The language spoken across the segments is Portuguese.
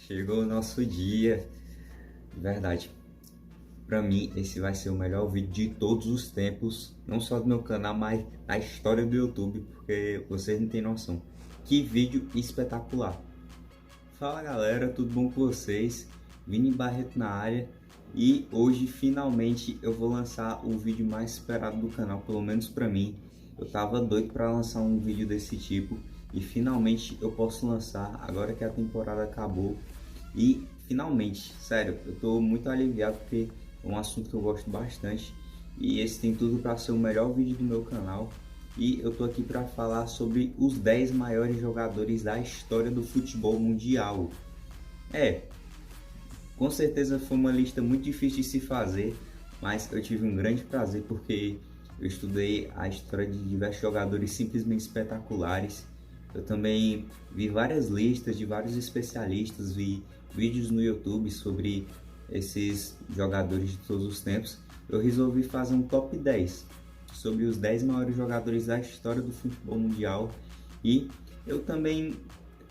Chegou o nosso dia, de verdade. Pra mim, esse vai ser o melhor vídeo de todos os tempos, não só do meu canal, mas da história do YouTube, porque vocês não têm noção. Que vídeo espetacular! Fala galera, tudo bom com vocês? Vini Barreto na área e hoje finalmente eu vou lançar o vídeo mais esperado do canal, pelo menos pra mim. Eu tava doido pra lançar um vídeo desse tipo e finalmente eu posso lançar agora que a temporada acabou. E finalmente, sério, eu tô muito aliviado porque é um assunto que eu gosto bastante e esse tem tudo para ser o melhor vídeo do meu canal. E eu tô aqui para falar sobre os 10 maiores jogadores da história do futebol mundial. É, com certeza foi uma lista muito difícil de se fazer, mas eu tive um grande prazer porque eu estudei a história de diversos jogadores simplesmente espetaculares. Eu também vi várias listas de vários especialistas, vi vídeos no YouTube sobre esses jogadores de todos os tempos. Eu resolvi fazer um top 10 sobre os 10 maiores jogadores da história do futebol mundial e eu também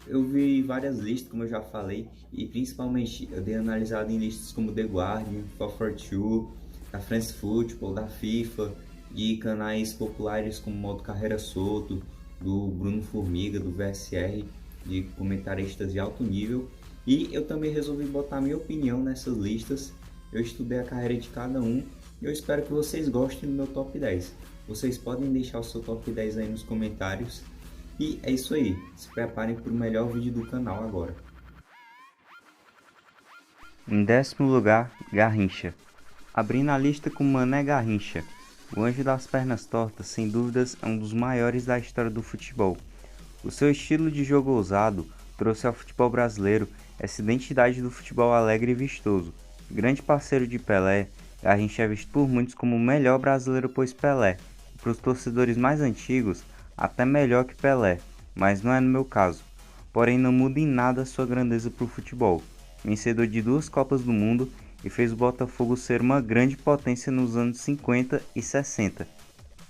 eu vi várias listas, como eu já falei, e principalmente eu dei analisado em listas como The Guardian, 442, da France Football, da FIFA, de canais populares como Modo Carreira Solto, do Bruno Formiga, do VSR, de comentaristas de alto nível. E eu também resolvi botar minha opinião nessas listas. Eu estudei a carreira de cada um e eu espero que vocês gostem do meu top 10. Vocês podem deixar o seu top 10 aí nos comentários. E é isso aí, se preparem para o melhor vídeo do canal agora. Em décimo lugar, Garrincha. Abrindo a lista com Mané Garrincha. O anjo das pernas tortas, sem dúvidas, é um dos maiores da história do futebol. O seu estilo de jogo ousado trouxe ao futebol brasileiro essa identidade do futebol alegre e vistoso. Grande parceiro de Pelé, Garrincha é visto por muitos como o melhor brasileiro pós Pelé, e para os torcedores mais antigos, até melhor que Pelé, mas não é no meu caso. Porém, não muda em nada sua grandeza para o futebol. Vencedor de 2 Copas do Mundo e fez o Botafogo ser uma grande potência nos anos 50 e 60.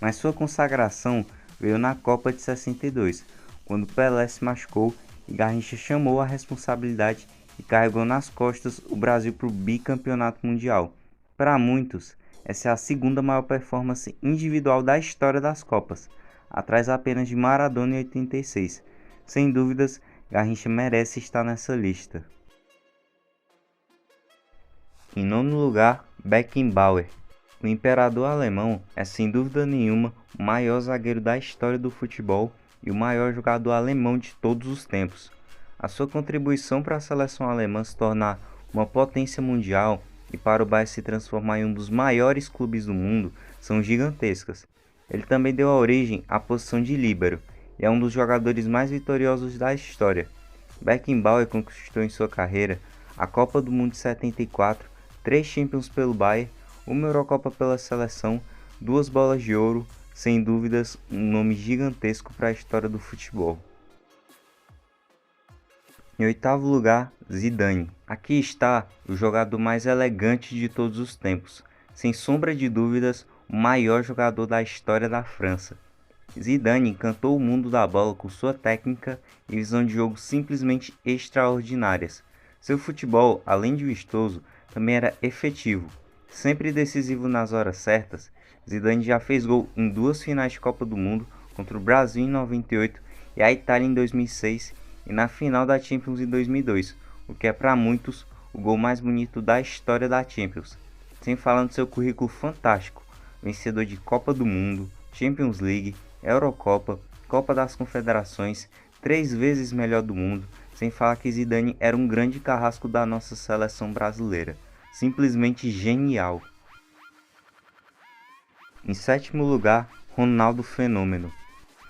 Mas sua consagração veio na Copa de 62, quando Pelé se machucou e Garrincha chamou a responsabilidade e carregou nas costas o Brasil para o bicampeonato mundial. Para muitos, essa é a segunda maior performance individual da história das Copas, atrás apenas de Maradona em 86. Sem dúvidas, Garrincha merece estar nessa lista. Em nono lugar, Beckenbauer. O imperador alemão é sem dúvida nenhuma o maior zagueiro da história do futebol e o maior jogador alemão de todos os tempos. A sua contribuição para a seleção alemã se tornar uma potência mundial e para o Bayern se transformar em um dos maiores clubes do mundo são gigantescas. Ele também deu origem à posição de líbero e é um dos jogadores mais vitoriosos da história. Beckenbauer conquistou em sua carreira a Copa do Mundo de 74, 3 Champions pelo Bayern, uma Eurocopa pela seleção, 2 bolas de ouro, sem dúvidas um nome gigantesco para a história do futebol. Em oitavo lugar, Zidane. Aqui está o jogador mais elegante de todos os tempos, sem sombra de dúvidas o maior jogador da história da França. Zidane encantou o mundo da bola com sua técnica e visão de jogo simplesmente extraordinárias. Seu futebol, além de vistoso, também era efetivo. Sempre decisivo nas horas certas, Zidane já fez gol em 2 finais de Copa do Mundo, contra o Brasil em 98 e a Itália em 2006 e na final da Champions em 2002, o que é para muitos o gol mais bonito da história da Champions. Sem falar no seu currículo fantástico, vencedor de Copa do Mundo, Champions League, Eurocopa, Copa das Confederações, 3 vezes melhor do mundo, sem falar que Zidane era um grande carrasco da nossa seleção brasileira. Simplesmente genial. Em sétimo lugar, Ronaldo Fenômeno.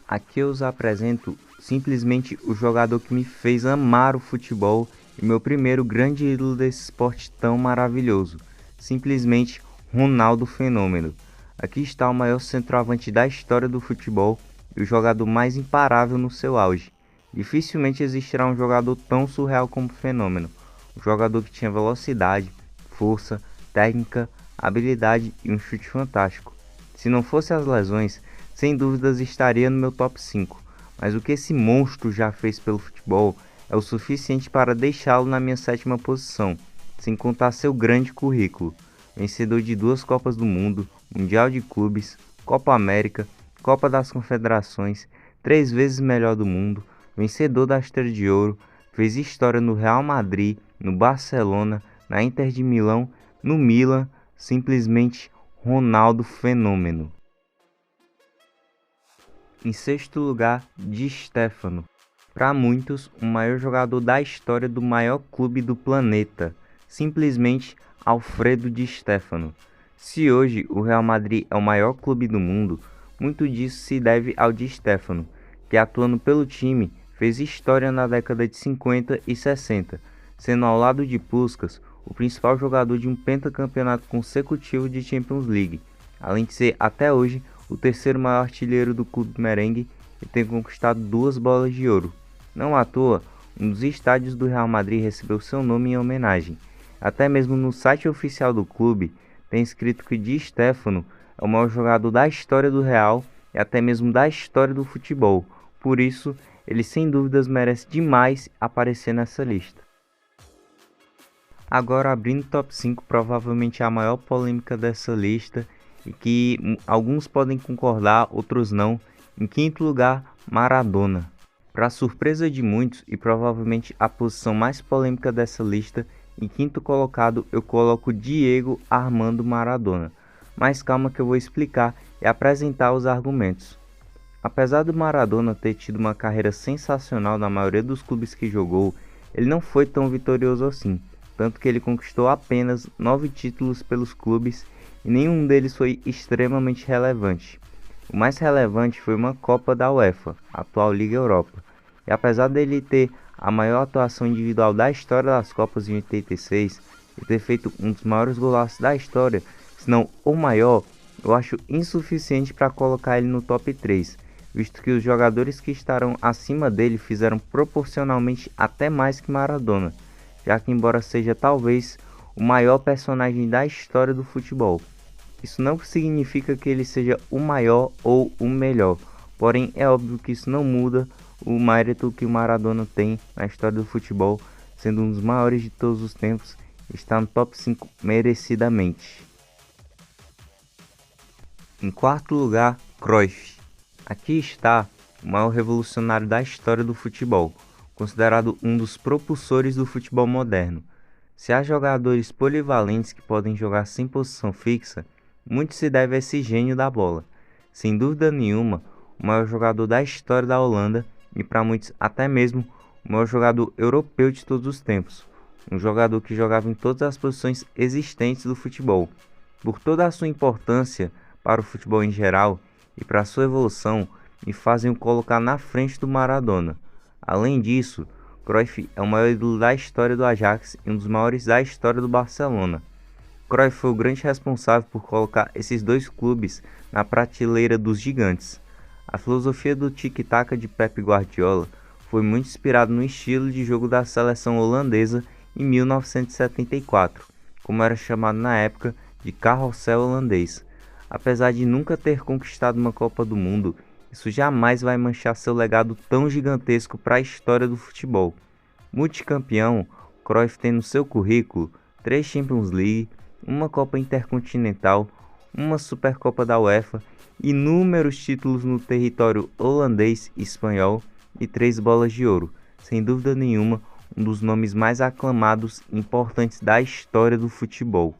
Aqui eu os apresento simplesmente o jogador que me fez amar o futebol e meu primeiro grande ídolo desse esporte tão maravilhoso. Simplesmente Ronaldo Fenômeno. Aqui está o maior centroavante da história do futebol e o jogador mais imparável no seu auge. Dificilmente existirá um jogador tão surreal como Fenômeno. Um jogador que tinha velocidade, força, técnica, habilidade e um chute fantástico. Se não fosse as lesões, sem dúvidas estaria no meu top 5, mas o que esse monstro já fez pelo futebol é o suficiente para deixá-lo na minha sétima posição, sem contar seu grande currículo. Vencedor de 2 Copas do Mundo, Mundial de Clubes, Copa América, Copa das Confederações, 3 vezes melhor do mundo, vencedor da Estrela de Ouro, fez história no Real Madrid, no Barcelona, na Inter de Milão, no Milan, simplesmente Ronaldo Fenômeno. Em sexto lugar, Di Stéfano. Para muitos, o maior jogador da história do maior clube do planeta, simplesmente Alfredo Di Stéfano. Se hoje o Real Madrid é o maior clube do mundo, muito disso se deve ao Di Stéfano, que atuando pelo time fez história na década de 50 e 60, sendo ao lado de Puskás o principal jogador de um pentacampeonato consecutivo de Champions League, além de ser até hoje o terceiro maior artilheiro do clube merengue e ter conquistado 2 bolas de ouro. Não à toa, um dos estádios do Real Madrid recebeu seu nome em homenagem. Até mesmo no site oficial do clube tem escrito que Di Stéfano é o maior jogador da história do Real e até mesmo da história do futebol. Por isso, ele sem dúvidas merece demais aparecer nessa lista. Agora, abrindo o top 5, provavelmente a maior polêmica dessa lista e que alguns podem concordar, outros não. Em quinto lugar, Maradona. Para surpresa de muitos e provavelmente a posição mais polêmica dessa lista, em quinto colocado eu coloco Diego Armando Maradona. Mas calma que eu vou explicar e apresentar os argumentos. Apesar do Maradona ter tido uma carreira sensacional na maioria dos clubes que jogou, ele não foi tão vitorioso assim, tanto que ele conquistou apenas 9 títulos pelos clubes e nenhum deles foi extremamente relevante. O mais relevante foi uma Copa da UEFA, a atual Liga Europa, e apesar dele ter a maior atuação individual da história das Copas em 86 e ter feito um dos maiores golaços da história, se não o maior, eu acho insuficiente para colocar ele no top 3, visto que os jogadores que estarão acima dele fizeram proporcionalmente até mais que Maradona, já que embora seja talvez o maior personagem da história do futebol, isso não significa que ele seja o maior ou o melhor, porém é óbvio que isso não muda o mérito que o Maradona tem na história do futebol, sendo um dos maiores de todos os tempos, está no top 5 merecidamente. Em quarto lugar, Cruyff. Aqui está o maior revolucionário da história do futebol, considerado um dos propulsores do futebol moderno. Se há jogadores polivalentes que podem jogar sem posição fixa, muito se deve a esse gênio da bola. Sem dúvida nenhuma, o maior jogador da história da Holanda e para muitos até mesmo o maior jogador europeu de todos os tempos. Um jogador que jogava em todas as posições existentes do futebol. Por toda a sua importância para o futebol em geral e para sua evolução, me fazem o colocar na frente do Maradona. Além disso, Cruyff é o maior ídolo da história do Ajax e um dos maiores da história do Barcelona. Cruyff foi o grande responsável por colocar esses dois clubes na prateleira dos gigantes. A filosofia do tic-tac de Pep Guardiola foi muito inspirada no estilo de jogo da seleção holandesa em 1974, como era chamado na época de carrossel holandês. Apesar de nunca ter conquistado uma Copa do Mundo, isso jamais vai manchar seu legado tão gigantesco para a história do futebol. Multicampeão, Cruyff tem no seu currículo 3 Champions League, uma Copa Intercontinental, uma Supercopa da UEFA, inúmeros títulos no território holandês e espanhol e 3 bolas de ouro. Sem dúvida nenhuma, um dos nomes mais aclamados e importantes da história do futebol.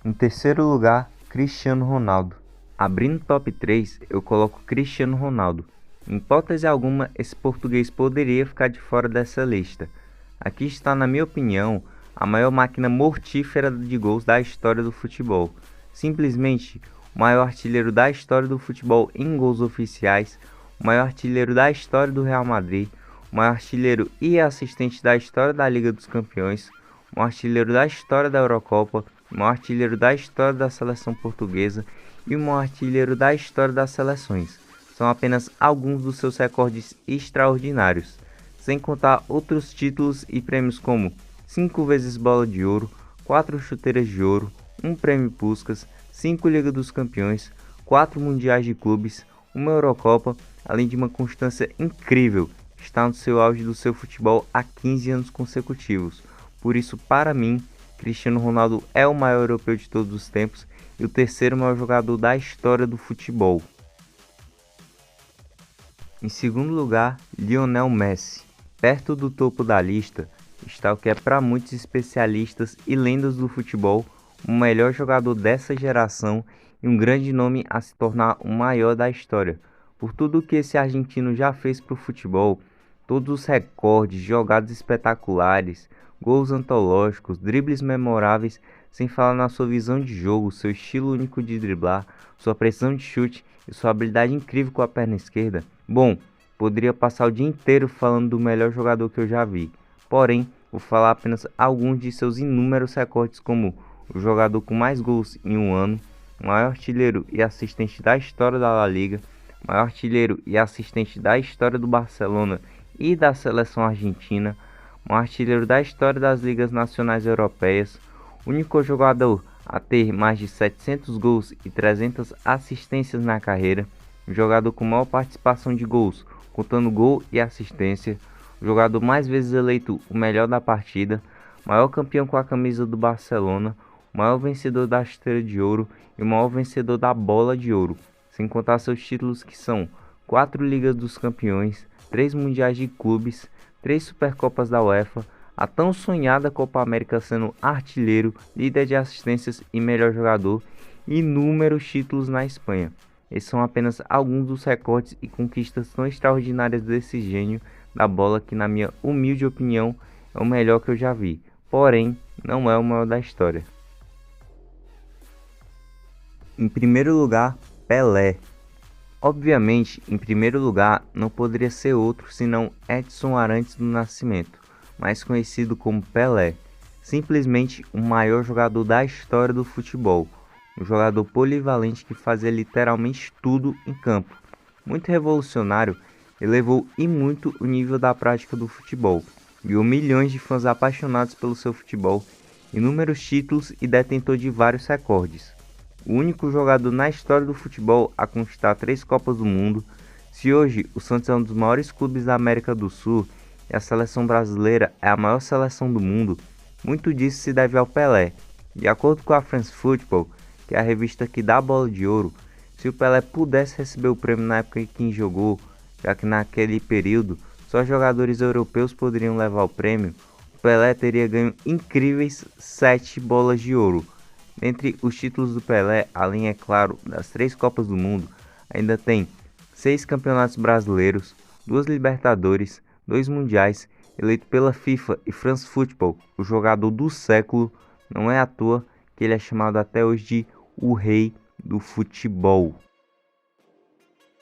Em terceiro lugar, Cristiano Ronaldo. Abrindo o top 3, eu coloco Cristiano Ronaldo. Em hipótese alguma, esse português poderia ficar de fora dessa lista. Aqui está, na minha opinião, a maior máquina mortífera de gols da história do futebol. Simplesmente o maior artilheiro da história do futebol em gols oficiais, o maior artilheiro da história do Real Madrid, o maior artilheiro e assistente da história da Liga dos Campeões, o maior artilheiro da história da Eurocopa, o maior artilheiro da história da seleção portuguesa e o maior artilheiro da história das seleções. São apenas alguns dos seus recordes extraordinários, sem contar outros títulos e prêmios como 5 vezes bola de ouro, 4 chuteiras de ouro, 1 prêmio Puskás, 5 Liga dos Campeões, 4 mundiais de clubes, uma Eurocopa, além de uma constância incrível está no seu auge do seu futebol há 15 anos consecutivos. Por isso, para mim, Cristiano Ronaldo é o maior europeu de todos os tempos e o terceiro maior jogador da história do futebol. Em segundo lugar, Lionel Messi. Perto do topo da lista está o que é para muitos especialistas e lendas do futebol o melhor jogador dessa geração e um grande nome a se tornar o maior da história. Por tudo que esse argentino já fez para o futebol, todos os recordes, jogadas espetaculares, gols antológicos, dribles memoráveis, sem falar na sua visão de jogo, seu estilo único de driblar, sua precisão de chute e sua habilidade incrível com a perna esquerda. Bom, poderia passar o dia inteiro falando do melhor jogador que eu já vi. Porém, vou falar apenas alguns de seus inúmeros recordes, como o jogador com mais gols em um ano, o maior artilheiro e assistente da história da La Liga, o maior artilheiro e assistente da história do Barcelona e da seleção argentina, o maior artilheiro da história das ligas nacionais europeias, o único jogador a ter mais de 700 gols e 300 assistências na carreira, o jogador com maior participação de gols, contando gol e assistência, o jogador mais vezes eleito o melhor da partida, maior campeão com a camisa do Barcelona, o maior vencedor da Chuteira de Ouro e o maior vencedor da Bola de Ouro, sem contar seus títulos que são 4 Ligas dos Campeões, 3 Mundiais de Clubes, 3 Supercopas da UEFA, a tão sonhada Copa América sendo artilheiro, líder de assistências e melhor jogador, e inúmeros títulos na Espanha. Esses são apenas alguns dos recordes e conquistas tão extraordinárias desse gênio da bola que, na minha humilde opinião, é o melhor que eu já vi, porém não é o maior da história. Em primeiro lugar, Pelé. Obviamente, em primeiro lugar, não poderia ser outro senão Edson Arantes do Nascimento, mais conhecido como Pelé, simplesmente o maior jogador da história do futebol, um jogador polivalente que fazia literalmente tudo em campo. Muito revolucionário, elevou e muito o nível da prática do futebol, viu milhões de fãs apaixonados pelo seu futebol, inúmeros títulos e detentor de vários recordes. O único jogador na história do futebol a conquistar 3 Copas do Mundo. Se hoje o Santos é um dos maiores clubes da América do Sul e a seleção brasileira é a maior seleção do mundo, muito disso se deve ao Pelé. De acordo com a France Football, que é a revista que dá a Bola de Ouro, se o Pelé pudesse receber o prêmio na época em que jogou, já que naquele período só jogadores europeus poderiam levar o prêmio, o Pelé teria ganho incríveis 7 bolas de ouro. Dentre os títulos do Pelé, além, é claro, das 3 Copas do Mundo, ainda tem 6 campeonatos brasileiros, 2 Libertadores, 2 Mundiais, eleito pela FIFA e France Football o jogador do século. Não é à toa que ele é chamado até hoje de o rei do futebol.